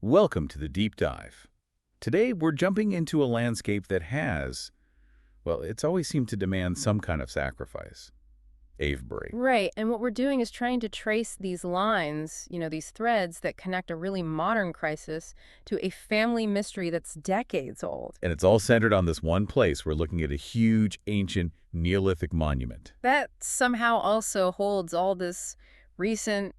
Welcome to the Deep Dive. Today, we're jumping into a landscape that has, well, it's always seemed to demand some kind of sacrifice. Avebury. Right, and what we're doing is trying to trace these lines, these threads that connect a really modern crisis to a family mystery that's decades old. And it's all centered on this one place. We're looking at a huge, ancient Neolithic monument. That somehow also holds all this recent,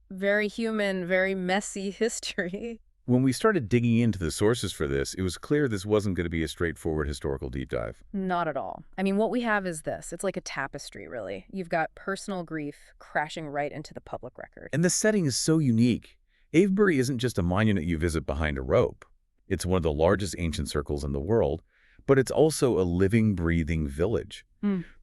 very human, very messy history. When we started digging into the sources for this, it was clear this wasn't going to be a straightforward historical deep dive. Not at all. I mean, what we have is this. It's like a tapestry, really. You've got personal grief crashing right into the public record. And the setting is so unique. Avebury isn't just a monument you visit behind a rope. It's one of the largest ancient circles in the world, but it's also a living, breathing village.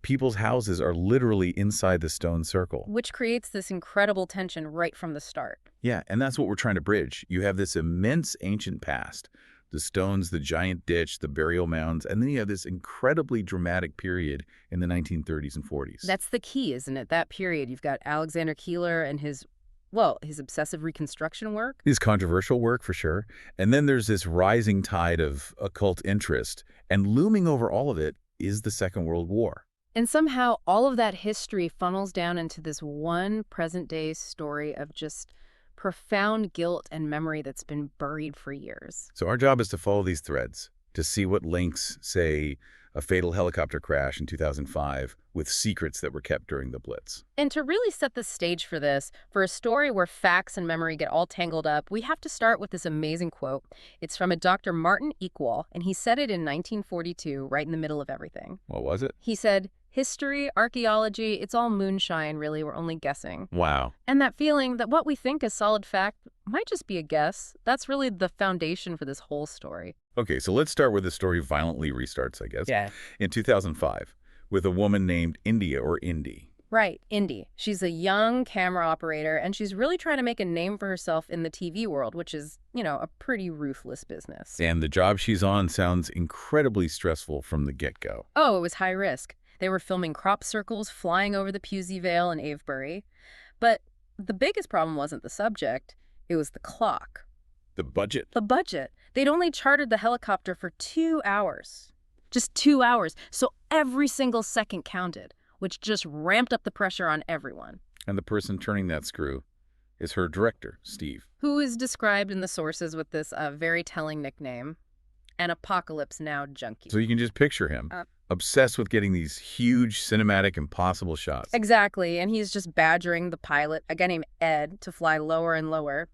People's houses are literally inside the stone circle. Which creates this incredible tension right from the start. Yeah, and that's what we're trying to bridge. You have this immense ancient past, the stones, the giant ditch, the burial mounds, and then you have this incredibly dramatic period in the 1930s and 40s. That's the key, isn't it? That period. You've got Alexander Keiller and his obsessive reconstruction work. His controversial work, for sure. And then there's this rising tide of occult interest, and looming over all of it is the Second World War. And somehow all of that history funnels down into this one present-day story of just profound guilt and memory that's been buried for years. So our job is to follow these threads, to see what links, say, a fatal helicopter crash in 2005 with secrets that were kept during the Blitz. And to really set the stage for this, for a story where facts and memory get all tangled up, we have to start with this amazing quote. It's from a Dr. Martin Equal, and he said it in 1942, right in the middle of everything. What was it? He said, "History, archaeology, it's all moonshine, really. We're only guessing." Wow. And that feeling that what we think is solid fact might just be a guess, that's really the foundation for this whole story. Okay, so let's start where the story violently restarts, I guess. Yeah. In 2005, with a woman named India or Indy. Right, Indy. She's a young camera operator, and she's really trying to make a name for herself in the TV world, which is, a pretty ruthless business. And the job she's on sounds incredibly stressful from the get-go. Oh, it was high risk. They were filming crop circles flying over the Pusey Vale in Avebury. But the biggest problem wasn't the subject, it was the clock. The budget? The budget. They'd only chartered the helicopter for 2 hours. Just 2 hours. So every single second counted, which just ramped up the pressure on everyone. And the person turning that screw is her director, Steve. Who is described in the sources with this very telling nickname, an Apocalypse Now junkie. So you can just picture him, obsessed with getting these huge, cinematic, impossible shots. Exactly, and he's just badgering the pilot, a guy named Ed, to fly lower and lower.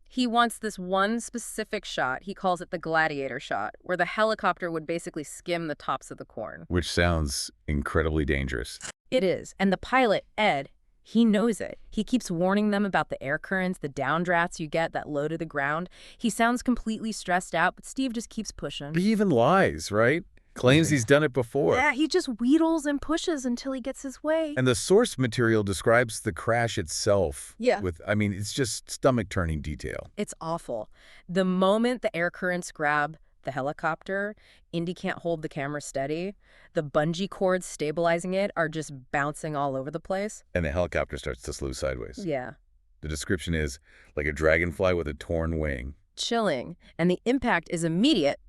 He wants this one specific shot, he calls it the gladiator shot, where the helicopter would basically skim the tops of the corn. Which sounds incredibly dangerous. It is, and the pilot, Ed, he knows it. He keeps warning them about the air currents, the downdrafts you get that low to the ground. He sounds completely stressed out, but Steve just keeps pushing. He even lies, right? Claims he's done it before. Yeah, he just wheedles and pushes until he gets his way. And the source material describes the crash itself. Yeah. It's just stomach-turning detail. It's awful. The moment the air currents grab the helicopter, Indy can't hold the camera steady. The bungee cords stabilizing it are just bouncing all over the place. And the helicopter starts to slew sideways. Yeah. The description is like a dragonfly with a torn wing. Chilling. And the impact is immediate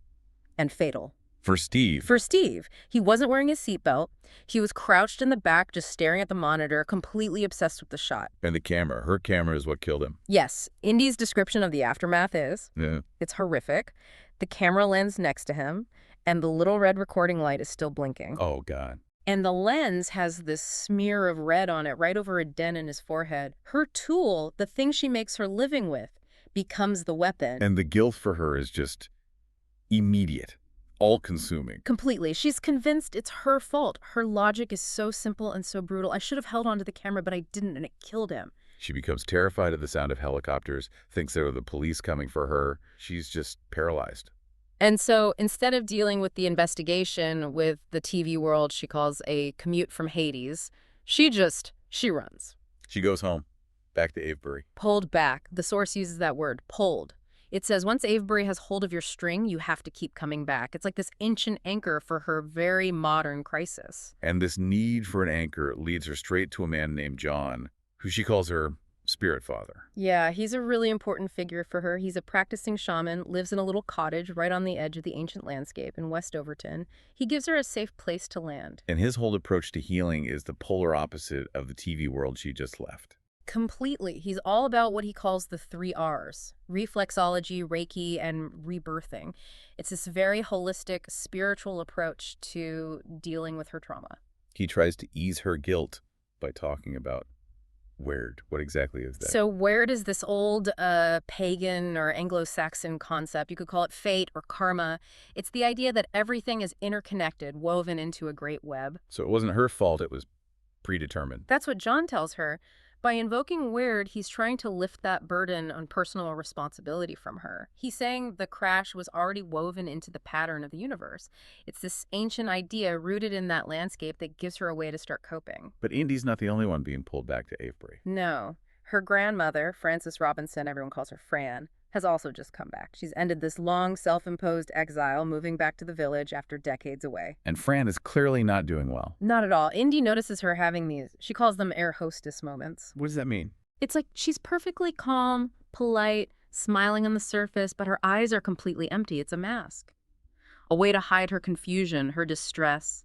and fatal. For Steve. He wasn't wearing his seatbelt. He was crouched in the back, just staring at the monitor, completely obsessed with the shot. And her camera is what killed him. Yes. Indy's description of the aftermath is, Yeah. It's horrific. The camera lens next to him, and the little red recording light is still blinking. Oh, God. And the lens has this smear of red on it right over a dent in his forehead. Her tool, the thing she makes her living with, becomes the weapon. And the guilt for her is just immediate. All-consuming. Completely. She's convinced it's her fault. Her logic is so simple and so brutal. I should have held onto the camera, but I didn't, and it killed him. She becomes terrified of the sound of helicopters, thinks there are the police coming for her. She's just paralyzed. And so instead of dealing with the investigation with the TV world she calls a commute from Hades, she runs. She goes home, back to Avebury. Pulled back. The source uses that word, pulled. It says once Avebury has hold of your string, you have to keep coming back. It's like this ancient anchor for her very modern crisis. And this need for an anchor leads her straight to a man named John, who she calls her spirit father. Yeah, he's a really important figure for her. He's a practicing shaman, lives in a little cottage right on the edge of the ancient landscape in West Overton. He gives her a safe place to land. And his whole approach to healing is the polar opposite of the TV world she just left. Completely. He's all about what he calls the 3 R's: reflexology, Reiki, and rebirthing. It's this very holistic, spiritual approach to dealing with her trauma. He tries to ease her guilt by talking about weird. What exactly is that? So weird is this old pagan or Anglo-Saxon concept. You could call it fate or karma. It's the idea that everything is interconnected, woven into a great web. So it wasn't her fault, it was predetermined. That's what John tells her. By invoking weird, he's trying to lift that burden on personal responsibility from her. He's saying the crash was already woven into the pattern of the universe. It's this ancient idea rooted in that landscape that gives her a way to start coping. But Indy's not the only one being pulled back to Avebury. No. Her grandmother, Frances Robinson, everyone calls her Fran, has also just come back. She's ended this long self-imposed exile, moving back to the village after decades away. And Fran is clearly not doing well. Not at all. Indy notices her having these, she calls them air hostess moments. What does that mean? It's like she's perfectly calm, polite, smiling on the surface, but her eyes are completely empty. It's a mask. A way to hide her confusion, her distress,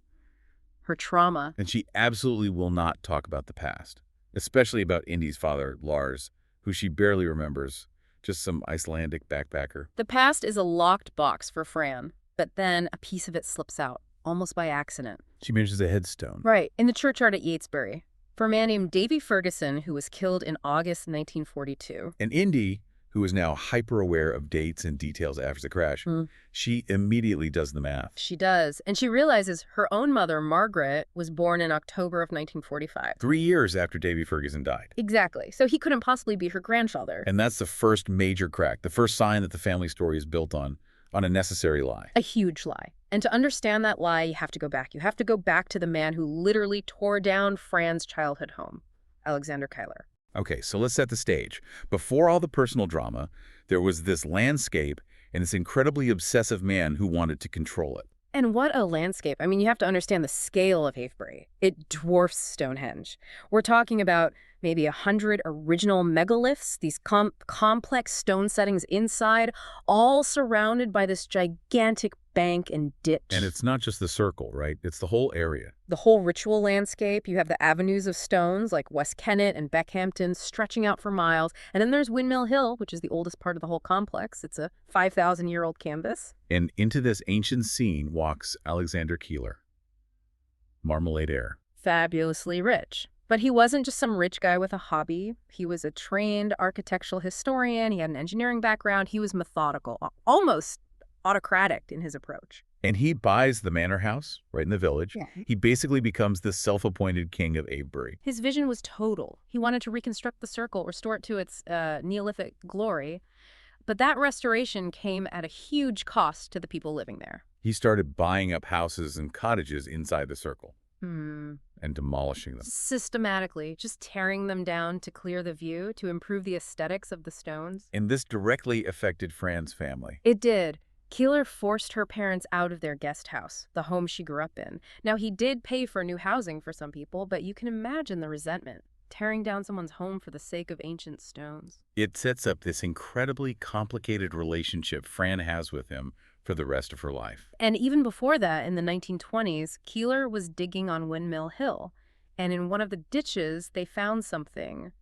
her trauma. And she absolutely will not talk about the past, especially about Indy's father, Lars, who she barely remembers. Just some Icelandic backpacker. The past is a locked box for Fran, but then a piece of it slips out, almost by accident. She mentions a headstone. Right, in the churchyard at Yatesbury, for a man named Davy Ferguson, who was killed in August 1942. And Indy, who is now hyper-aware of dates and details after the crash, she immediately does the math. She does, and she realizes her own mother, Margaret, was born in October of 1945. 3 years after Davy Ferguson died. Exactly, so he couldn't possibly be her grandfather. And that's the first major crack, the first sign that the family story is built on a necessary lie. A huge lie. And to understand that lie, you have to go back. You have to go back to the man who literally tore down Fran's childhood home, Alexander Keiller. Okay, so let's set the stage. Before all the personal drama, there was this landscape and this incredibly obsessive man who wanted to control it. And what a landscape. I mean, you have to understand the scale of Avebury. It dwarfs Stonehenge. We're talking about maybe 100 original megaliths, these complex stone settings inside, all surrounded by this gigantic bank and ditch. And it's not just the circle, right? It's the whole area. The whole ritual landscape. You have the avenues of stones like West Kennet and Beckhampton stretching out for miles. And then there's Windmill Hill, which is the oldest part of the whole complex. It's a 5,000-year-old canvas. And into this ancient scene walks Alexander Keiller. Marmalade air. Fabulously rich. But he wasn't just some rich guy with a hobby. He was a trained architectural historian. He had an engineering background. He was methodical, almost autocratic in his approach. And he buys the manor house right in the village. Yeah. He basically becomes the self-appointed king of Avebury. His vision was total. He wanted to reconstruct the circle, restore it to its Neolithic glory. But that restoration came at a huge cost to the people living there. He started buying up houses and cottages inside the circle and demolishing them. Systematically, just tearing them down to clear the view, to improve the aesthetics of the stones. And this directly affected Fran's family. It did. Keiller forced her parents out of their guest house, the home she grew up in. Now, he did pay for new housing for some people, but you can imagine the resentment, tearing down someone's home for the sake of ancient stones. It sets up this incredibly complicated relationship Fran has with him for the rest of her life. And even before that, in the 1920s, Keiller was digging on Windmill Hill, and in one of the ditches, they found something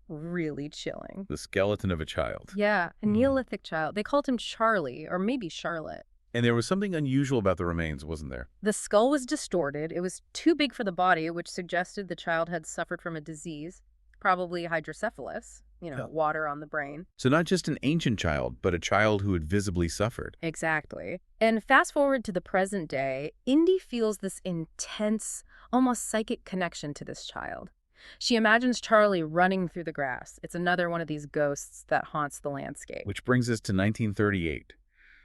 really chilling. The skeleton of a child. Yeah, a Neolithic child. They called him Charlie, or maybe Charlotte. And there was something unusual about the remains, wasn't there? The skull was distorted. It was too big for the body, which suggested the child had suffered from a disease, probably hydrocephalus, water on the brain. So not just an ancient child, but a child who had visibly suffered. Exactly. And fast forward to the present day, Indy feels this intense, almost psychic connection to this child. She imagines Charlie running through the grass. It's another one of these ghosts that haunts the landscape. Which brings us to 1938.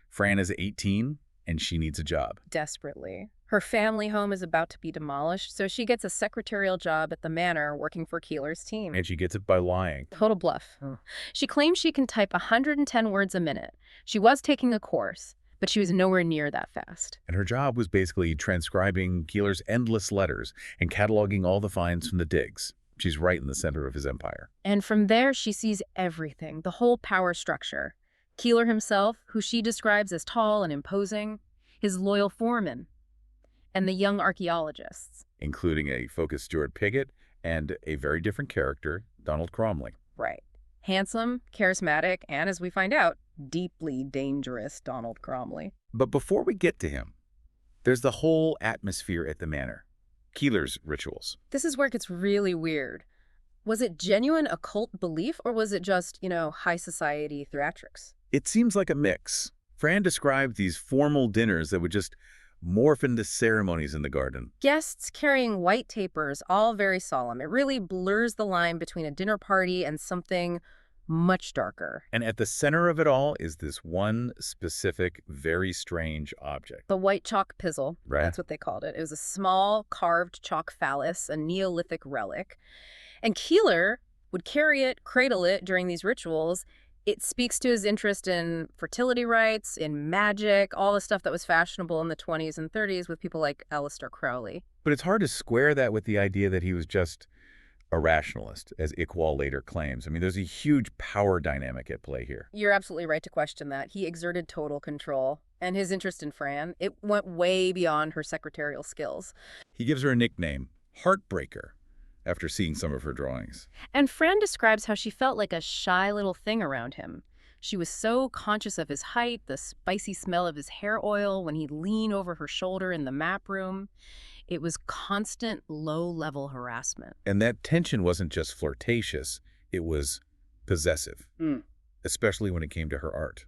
Fran is 18, and she needs a job. Desperately. Her family home is about to be demolished, so she gets a secretarial job at the manor working for Keiller's team. And she gets it by lying. Total bluff. She claims she can type 110 words a minute. She was taking a course, but she was nowhere near that fast. And her job was basically transcribing Keiller's endless letters and cataloging all the finds from the digs. She's right in the center of his empire. And from there, she sees everything, the whole power structure. Keiller himself, who she describes as tall and imposing, his loyal foreman, and the young archaeologists. Including a focused Stuart Piggott and a very different character, Donald Cromley. Right. Handsome, charismatic, and as we find out, deeply dangerous Donald Cromley. But before we get to him, there's the whole atmosphere at the manor. Keiller's rituals. This is where it gets really weird. Was it genuine occult belief, or was it just, high society theatrics? It seems like a mix. Fran described these formal dinners that would just morph into ceremonies in the garden. Guests carrying white tapers, all very solemn. It really blurs the line between a dinner party and something much darker. And at the center of it all is this one specific, very strange object. The white chalk pizzle, Right. That's what they called it. It was a small carved chalk phallus, a Neolithic relic. And Keiller would carry it, cradle it during these rituals. It speaks to his interest in fertility rites, in magic, all the stuff that was fashionable in the 20s and 30s with people like Aleister Crowley. But it's hard to square that with the idea that he was just a rationalist, as Iqbal later claims. I mean, there's a huge power dynamic at play here. You're absolutely right to question that. He exerted total control. And his interest in Fran, it went way beyond her secretarial skills. He gives her a nickname, Heartbreaker, after seeing some of her drawings. And Fran describes how she felt like a shy little thing around him. She was so conscious of his height, the spicy smell of his hair oil when he'd lean over her shoulder in the map room. It was constant low-level harassment. And that tension wasn't just flirtatious, it was possessive, especially when it came to her art.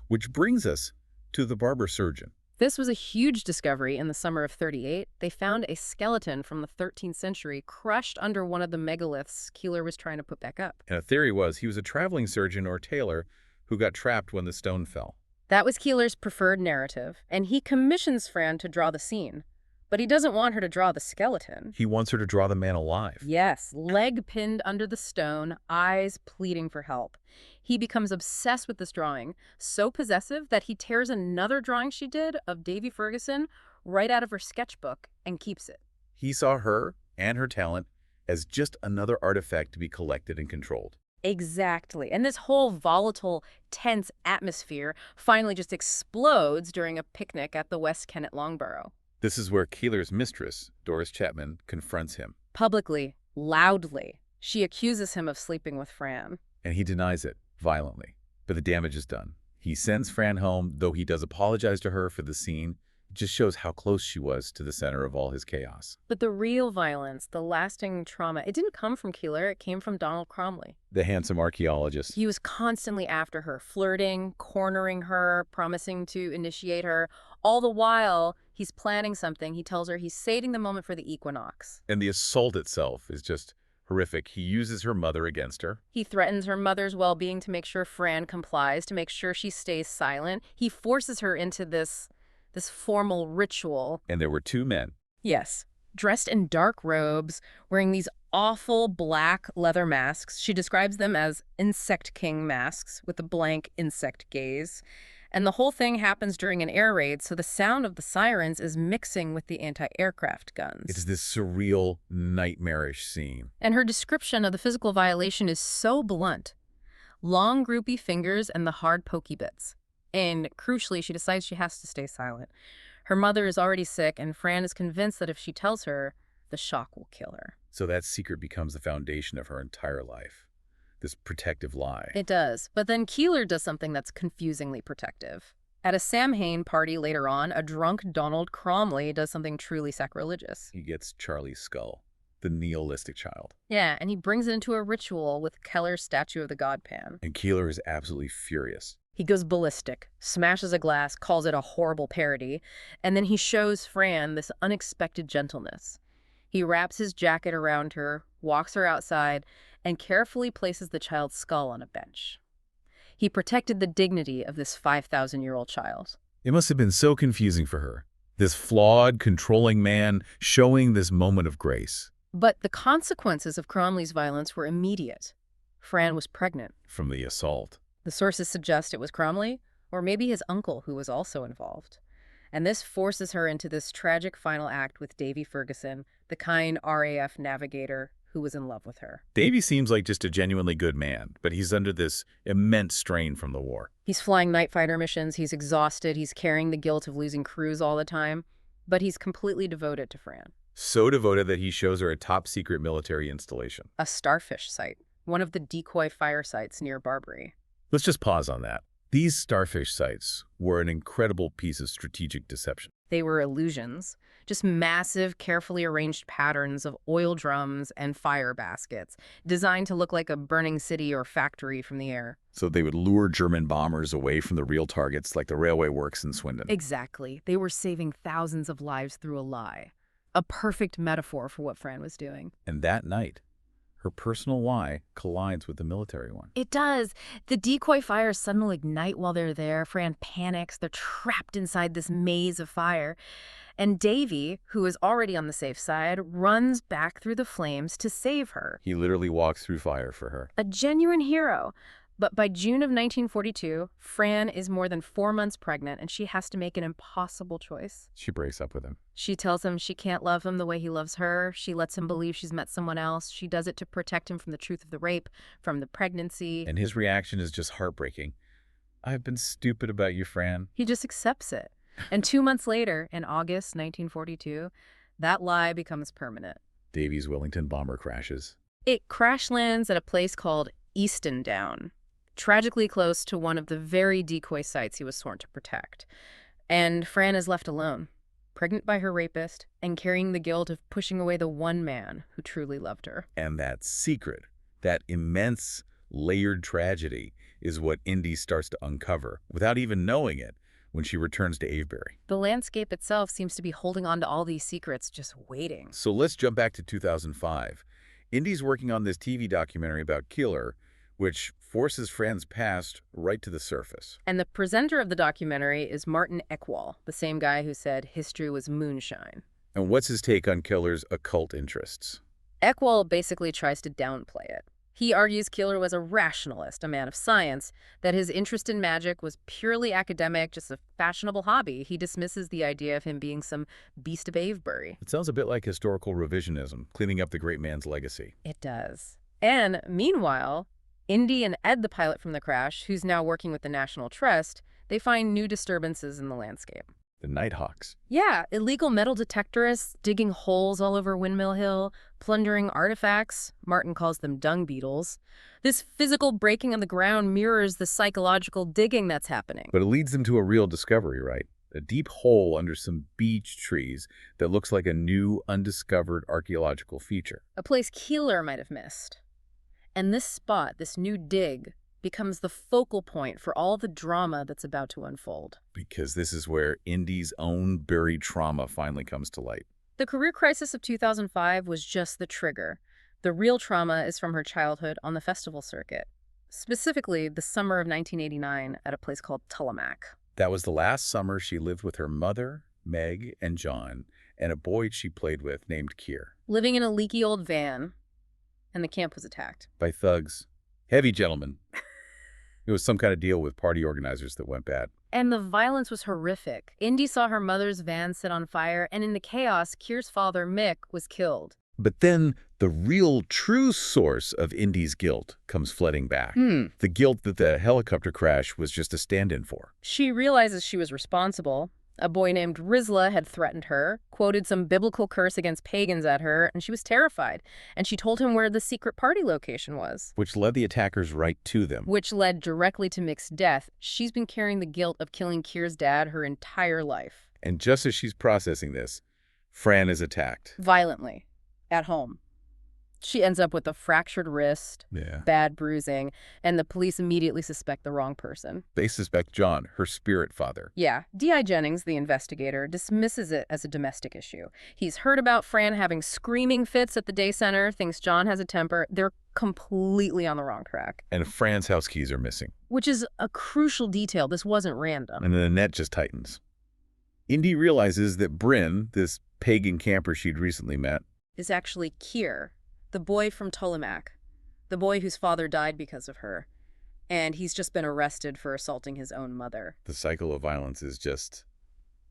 Which brings us to the barber surgeon. This was a huge discovery in the summer of 38. They found a skeleton from the 13th century crushed under one of the megaliths Keiller was trying to put back up. And a theory was he was a traveling surgeon or tailor who got trapped when the stone fell. That was Keiller's preferred narrative, and he commissions Fran to draw the scene. But he doesn't want her to draw the skeleton. He wants her to draw the man alive. Yes, leg pinned under the stone, eyes pleading for help. He becomes obsessed with this drawing, so possessive that he tears another drawing she did of Davy Ferguson right out of her sketchbook and keeps it. He saw her and her talent as just another artifact to be collected and controlled. Exactly. And this whole volatile, tense atmosphere finally just explodes during a picnic at the West Kennet Longborough. This is where Keiller's mistress, Doris Chapman, confronts him. Publicly, loudly, she accuses him of sleeping with Fran. And he denies it, violently. But the damage is done. He sends Fran home, though he does apologize to her for the scene. It just shows how close she was to the center of all his chaos. But the real violence, the lasting trauma, it didn't come from Keiller, it came from Donald Cromley. The handsome archaeologist. He was constantly after her, flirting, cornering her, promising to initiate her. All the while, he's planning something. He tells her he's saving the moment for the equinox. And the assault itself is just horrific. He uses her mother against her. He threatens her mother's well-being to make sure Fran complies, to make sure she stays silent. He forces her into this formal ritual. And there were two men. Yes, dressed in dark robes, wearing these awful black leather masks. She describes them as insect king masks with a blank insect gaze. And the whole thing happens during an air raid, so the sound of the sirens is mixing with the anti-aircraft guns. It's this surreal, nightmarish scene. And her description of the physical violation is so blunt. Long, groupy fingers and the hard, pokey bits. And crucially, she decides she has to stay silent. Her mother is already sick, and Fran is convinced that if she tells her, the shock will kill her. So that secret becomes the foundation of her entire life. This protective lie. It does. But then Keiller does something that's confusingly protective. At a Samhain party later on, a drunk Donald Cromley does something truly sacrilegious. He gets Charlie's skull, the Neolithic child. Yeah, and he brings it into a ritual with Keller's statue of the god Pan. And Keiller is absolutely furious. He goes ballistic, smashes a glass, calls it a horrible parody, and then he shows Fran this unexpected gentleness. He wraps his jacket around her, walks her outside, and carefully places the child's skull on a bench. He protected the dignity of this 5,000-year-old child. It must have been so confusing for her. This flawed, controlling man showing this moment of grace. But the consequences of Cromley's violence were immediate. Fran was pregnant. From the assault. The sources suggest it was Cromley, or maybe his uncle who was also involved. And this forces her into this tragic final act with Davy Ferguson, the kind RAF navigator who was in love with her. Davy seems like just a genuinely good man, but he's under this immense strain from the war. He's flying night fighter missions, he's exhausted, he's carrying the guilt of losing crews all the time, but he's completely devoted to Fran. So devoted that he shows her a top-secret military installation. A starfish site, one of the decoy fire sites near Barbary. Let's just pause on that. These starfish sites were an incredible piece of strategic deception. They were illusions, just massive, carefully arranged patterns of oil drums and fire baskets, designed to look like a burning city or factory from the air. So they would lure German bombers away from the real targets like the railway works in Swindon. Exactly. They were saving thousands of lives through a lie. A perfect metaphor for what Fran was doing. And that night, her personal why collides with the military one. It does. The decoy fires suddenly ignite while they're there. Fran panics. They're trapped inside this maze of fire. And Davy, who is already on the safe side, runs back through the flames to save her. He literally walks through fire for her. A genuine hero. But by June of 1942, Fran is more than 4 months pregnant, and she has to make an impossible choice. She breaks up with him. She tells him she can't love him the way he loves her. She lets him believe she's met someone else. She does it to protect him from the truth of the rape, from the pregnancy. And his reaction is just heartbreaking. I've been stupid about you, Fran. He just accepts it. And 2 months later, in August 1942, that lie becomes permanent. Davy's Wellington bomber crashes. It crash lands at a place called Easton Down, tragically close to one of the very decoy sites he was sworn to protect. And Fran is left alone, pregnant by her rapist, and carrying the guilt of pushing away the one man who truly loved her. And that secret, that immense, layered tragedy, is what Indy starts to uncover, without even knowing it, when she returns to Avebury. The landscape itself seems to be holding on to all these secrets, just waiting. So let's jump back to 2005. Indy's working on this TV documentary about Keiller, which forces Fran's past right to the surface. And the presenter of the documentary is Martin Eckwall, the same guy who said history was moonshine. And what's his take on Keiller's occult interests? Eckwall basically tries to downplay it. He argues Keiller was a rationalist, a man of science, that his interest in magic was purely academic, just a fashionable hobby. He dismisses the idea of him being some beast of Avebury. It sounds a bit like historical revisionism, cleaning up the great man's legacy. It does. And meanwhile, Indy and Ed, the pilot from the crash, who's now working with the National Trust, they find new disturbances in the landscape. The Nighthawks. Yeah, illegal metal detectorists digging holes all over Windmill Hill, plundering artifacts. Martin calls them dung beetles. This physical breaking on the ground mirrors the psychological digging that's happening. But it leads them to a real discovery, right? A deep hole under some beech trees that looks like a new, undiscovered archaeological feature. A place Keiller might have missed. And this spot, this new dig, becomes the focal point for all the drama that's about to unfold. Because this is where Indy's own buried trauma finally comes to light. The career crisis of 2005 was just the trigger. The real trauma is from her childhood on the festival circuit, specifically the summer of 1989 at a place called Tullamac. That was the last summer she lived with her mother, Meg, and John, and a boy she played with named Keir. Living in a leaky old van, and the camp was attacked. By thugs. Heavy gentlemen. It was some kind of deal with party organizers that went bad. And the violence was horrific. Indy saw her mother's van set on fire, and in the chaos, Keir's father, Mick, was killed. But then the real, true source of Indy's guilt comes flooding back. The guilt that the helicopter crash was just a stand-in for. She realizes she was responsible. A boy named Rizla had threatened her, quoted some biblical curse against pagans at her, and she was terrified. And she told him where the secret party location was. Which led the attackers right to them. Which led directly to Mick's death. She's been carrying the guilt of killing Keir's dad her entire life. And just as she's processing this, Fran is attacked. Violently. At home. She ends up with a fractured wrist, bad bruising, and the police immediately suspect the wrong person. They suspect John, her spirit father. Yeah, D.I. Jennings, the investigator, dismisses it as a domestic issue. He's heard about Fran having screaming fits at the day center, thinks John has a temper. They're completely on the wrong track. And Fran's house keys are missing. Which is a crucial detail. This wasn't random. And then the net just tightens. Indy realizes that Bryn, this pagan camper she'd recently met, is actually Keir, the boy from Tullamac, the boy whose father died because of her. And he's just been arrested for assaulting his own mother. The cycle of violence is just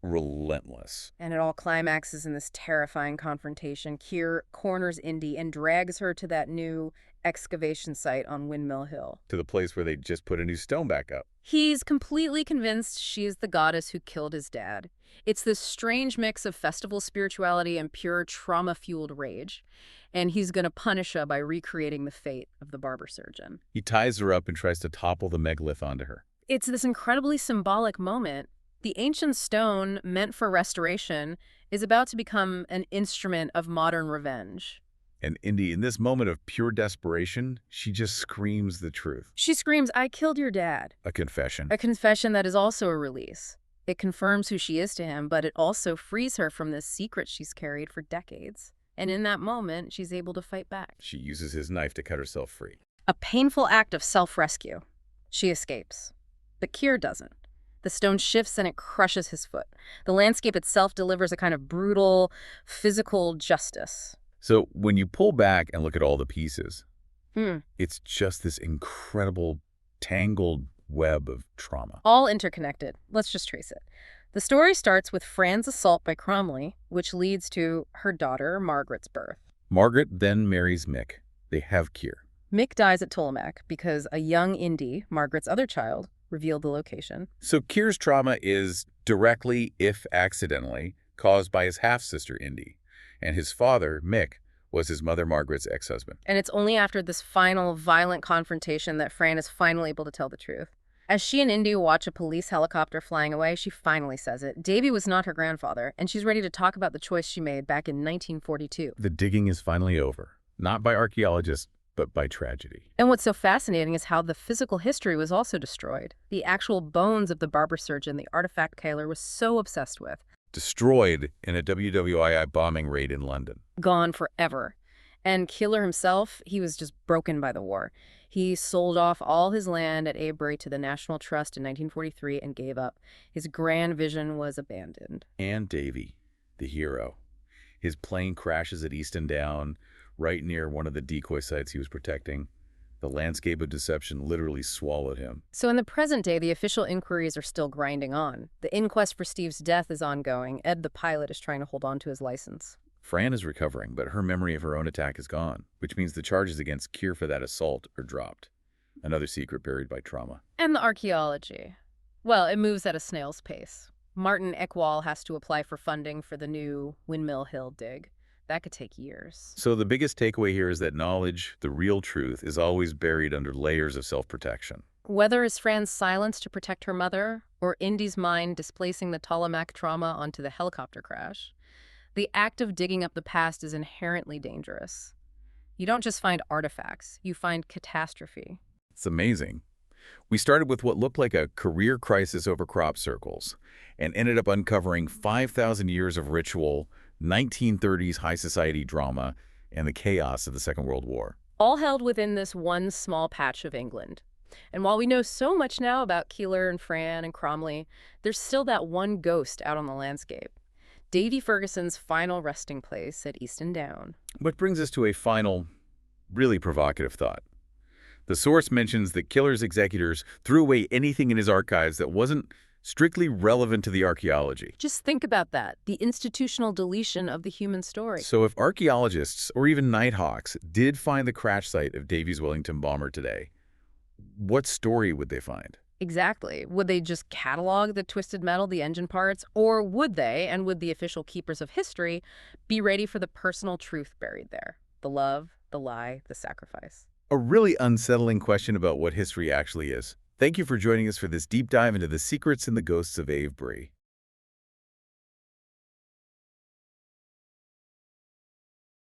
Relentless. And it all climaxes in this terrifying confrontation. Keir corners Indy and drags her to that new excavation site on Windmill Hill. To the place where they just put a new stone back up. He's completely convinced she is the goddess who killed his dad. It's this strange mix of festival spirituality and pure trauma-fueled rage. And he's going to punish her by recreating the fate of the barber surgeon. He ties her up and tries to topple the megalith onto her. It's this incredibly symbolic moment. The ancient stone, meant for restoration, is about to become an instrument of modern revenge. And Indy, in this moment of pure desperation, she just screams the truth. She screams, "I killed your dad." A confession. A confession that is also a release. It confirms who she is to him, but it also frees her from this secret she's carried for decades. And in that moment, she's able to fight back. She uses his knife to cut herself free. A painful act of self-rescue. She escapes. But Keir doesn't. The stone shifts and it crushes his foot. The landscape itself delivers a kind of brutal, physical justice. So when you pull back and look at all the pieces, it's just this incredible, tangled web of trauma. All interconnected. Let's just trace it. The story starts with Fran's assault by Cromley, which leads to her daughter, Margaret's birth. Margaret then marries Mick. They have Keir. Mick dies at Tullamac because a young Indy, Margaret's other child, revealed the location. So Keir's trauma is directly, if accidentally, caused by his half-sister Indy. And his father, Mick, was his mother Margaret's ex-husband. And it's only after this final violent confrontation that Fran is finally able to tell the truth. As she and Indy watch a police helicopter flying away, she finally says it. Davy was not her grandfather, and she's ready to talk about the choice she made back in 1942. The digging is finally over, not by archaeologists, but by tragedy. And what's so fascinating is how the physical history was also destroyed. The actual bones of the barber surgeon, the artifact Keiller was so obsessed with. Destroyed in a WWII bombing raid in London. Gone forever. And Keiller himself, he was just broken by the war. He sold off all his land at Avebury to the National Trust in 1943 and gave up. His grand vision was abandoned. And Davy, the hero. His plane crashes at Easton Down, right near one of the decoy sites he was protecting. The landscape of deception literally swallowed him. So in the present day, the official inquiries are still grinding on. The inquest for Steve's death is ongoing. Ed, the pilot, is trying to hold on to his license. Fran is recovering, but her memory of her own attack is gone, which means the charges against Keir for that assault are dropped. Another secret buried by trauma. And the archaeology. Well, it moves at a snail's pace. Martin Eckwall has to apply for funding for the new Windmill Hill dig. That could take years. So the biggest takeaway here is that knowledge, the real truth, is always buried under layers of self-protection. Whether it's Fran's silence to protect her mother, or Indy's mind displacing the Tullamac trauma onto the helicopter crash, the act of digging up the past is inherently dangerous. You don't just find artifacts, you find catastrophe. It's amazing. We started with what looked like a career crisis over crop circles and ended up uncovering 5,000 years of ritual, 1930s high society drama, and the chaos of the Second World War. All held within this one small patch of England. And while we know so much now about Keiller and Fran and Cromley, there's still that one ghost out on the landscape. Davy Ferguson's final resting place at Easton Down. Which brings us to a final, really provocative thought. The source mentions that Keiller's executors threw away anything in his archives that wasn't strictly relevant to the archaeology. Just think about that, the institutional deletion of the human story. So if archaeologists, or even Nighthawks, did find the crash site of Davy's Wellington bomber today, what story would they find? Exactly. Would they just catalog the twisted metal, the engine parts, or would they, and would the official keepers of history, be ready for the personal truth buried there? The love, the lie, the sacrifice. A really unsettling question about what history actually is. Thank you for joining us for this deep dive into the secrets and the ghosts of Avebury.